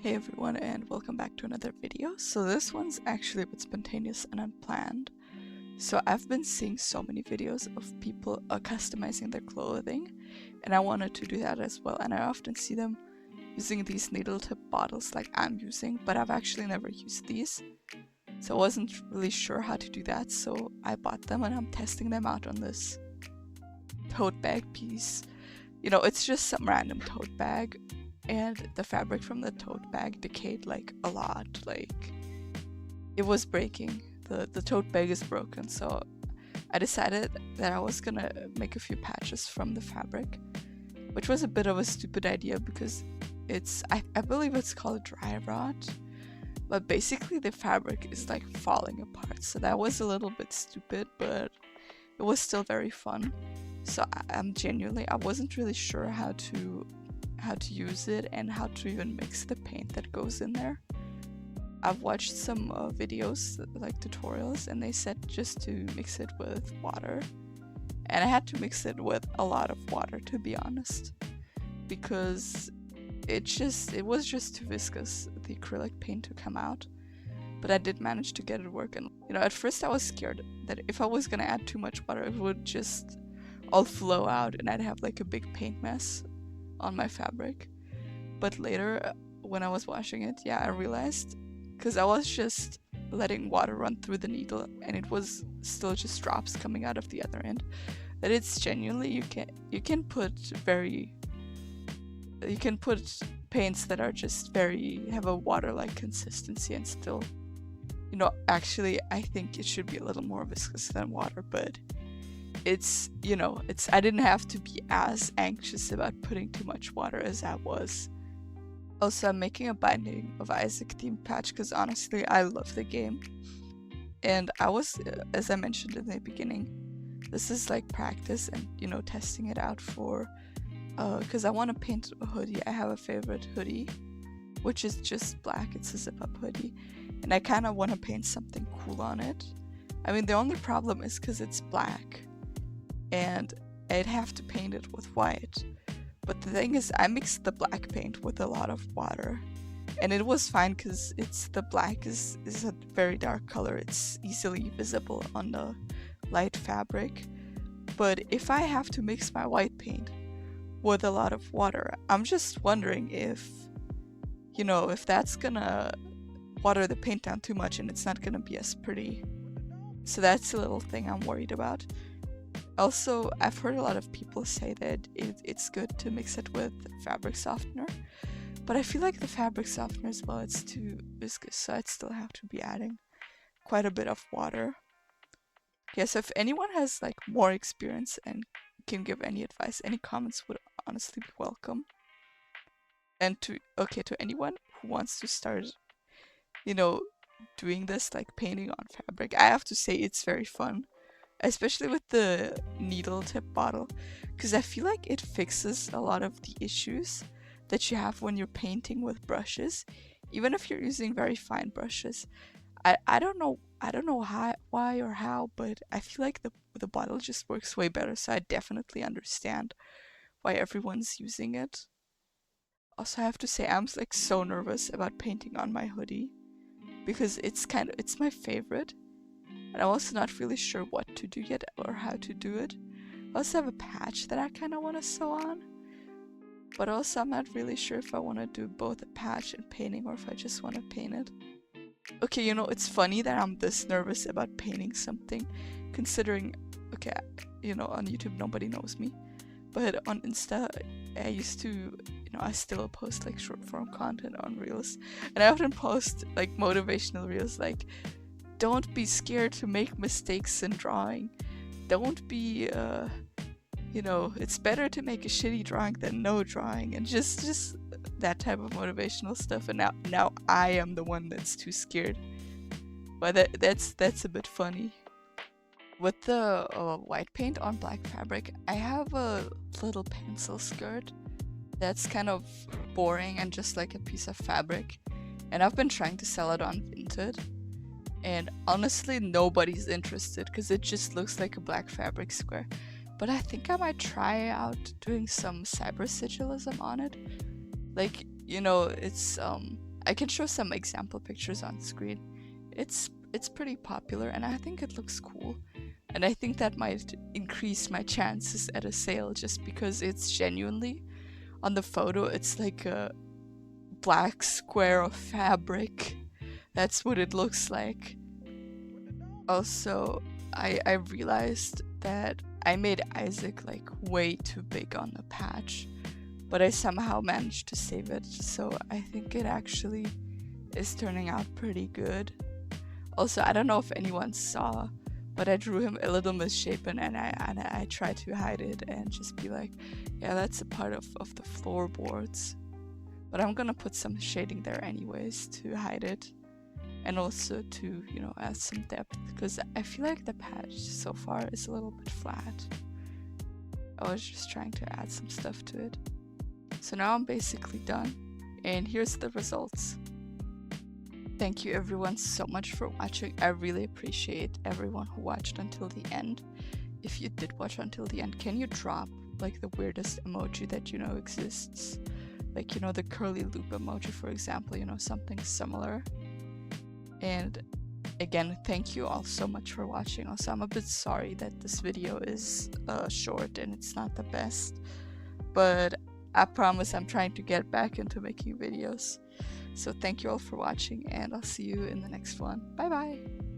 Hey everyone, and welcome back to another video. So this one's actually a bit spontaneous and unplanned. So I've been seeing so many videos of people customizing their clothing, and I wanted to do that as well. And I often see them using these needle tip bottles like I'm using, but I've actually never used these. So I wasn't really sure how to do that, so I bought them and I'm testing them out on this tote bag piece. You know, it's just some random tote bag, and the fabric from the tote bag decayed like a lot. Like, it was breaking. The tote bag is broken, so I decided that I was gonna make a few patches from the fabric, which was a bit of a stupid idea because I believe it's called dry rot, but basically the fabric is like falling apart. So that was a little bit stupid, but it was still very fun. So I wasn't really sure how to use it and how to even mix the paint that goes in there. I've watched some videos, like tutorials, and they said just to mix it with water. And I had to mix it with a lot of water, to be honest, because it was just too viscous, the acrylic paint, to come out. But I did manage to get it working. You know, at first I was scared that if I was gonna add too much water, it would just all flow out and I'd have like a big paint mess on my fabric. But later, when I was washing it, yeah, I realized, because I was just letting water run through the needle and it was still just drops coming out of the other end, that it's genuinely, you can put paints that are just have a water-like consistency and still, you know, actually I think it should be a little more viscous than water, but I didn't have to be as anxious about putting too much water as I was. Also, I'm making a Binding of Isaac themed patch because honestly, I love the game. And I was, as I mentioned in the beginning, this is like practice and, you know, testing it out for, because I want to paint a hoodie. I have a favorite hoodie, which is just black. It's a zip-up hoodie. And I kind of want to paint something cool on it. I mean, the only problem is because it's black and I'd have to paint it with white. But the thing is, I mixed the black paint with a lot of water, and it was fine because the black is a very dark color. It's easily visible on the light fabric. But if I have to mix my white paint with a lot of water, I'm just wondering if, you know, if that's gonna water the paint down too much and it's not gonna be as pretty. So that's a little thing I'm worried about. Also, I've heard a lot of people say that it's good to mix it with fabric softener, but I feel like the fabric softener as well, it's too viscous, so I'd still have to be adding quite a bit of water. Yeah, so if anyone has like more experience and can give any advice, any comments would honestly be welcome. And to anyone who wants to start, you know, doing this, like painting on fabric, I have to say it's very fun. Especially with the needle tip bottle, because I feel like it fixes a lot of the issues that you have when you're painting with brushes, even if you're using very fine brushes. I don't know why or how, but I feel like the bottle just works way better, so I definitely understand why everyone's using it. Also, I have to say I'm like so nervous about painting on my hoodie because it's my favorite. And I'm also not really sure what to do yet or how to do it. I also have a patch that I kind of want to sew on, but also I'm not really sure if I want to do both a patch and painting or if I just want to paint it. Okay, you know, it's funny that I'm this nervous about painting something, considering, okay, you know, on YouTube nobody knows me, but on Insta I used to, you know, I still post like short form content on Reels, and I often post like motivational Reels like, don't be scared to make mistakes in drawing. Don't be, you know, it's better to make a shitty drawing than no drawing, and just that type of motivational stuff. And now I am the one that's too scared. But that's a bit funny. With the white paint on black fabric, I have a little pencil skirt that's kind of boring and just like a piece of fabric, and I've been trying to sell it on Vinted. And honestly, nobody's interested because it just looks like a black fabric square. But I think I might try out doing some cyber sigilism on it. Like, you know, it's I can show some example pictures on screen. It's pretty popular and I think it looks cool. And I think that might increase my chances at a sale just because it's genuinely, on the photo, it's like a black square of fabric. That's what it looks like. Also, I realized that I made Isaac like way too big on the patch, but I somehow managed to save it, so I think it actually is turning out pretty good. Also, I don't know if anyone saw, but I drew him a little misshapen and I tried to hide it and just be like, yeah, that's a part of the floorboards. But I'm gonna put some shading there anyways to hide it. And also to, you know, add some depth, because I feel like the patch so far is a little bit flat. I was just trying to add some stuff to it. So now I'm basically done, and here's the results. Thank you everyone so much for watching. I really appreciate everyone who watched until the end. If you did watch until the end, can you drop like the weirdest emoji that you know exists? Like, you know, the curly loop emoji, for example, you know, something similar. And again, thank you all so much for watching. Also, I'm a bit sorry that this video is short and it's not the best, but I promise I'm trying to get back into making videos. So thank you all for watching, and I'll see you in the next one. Bye bye!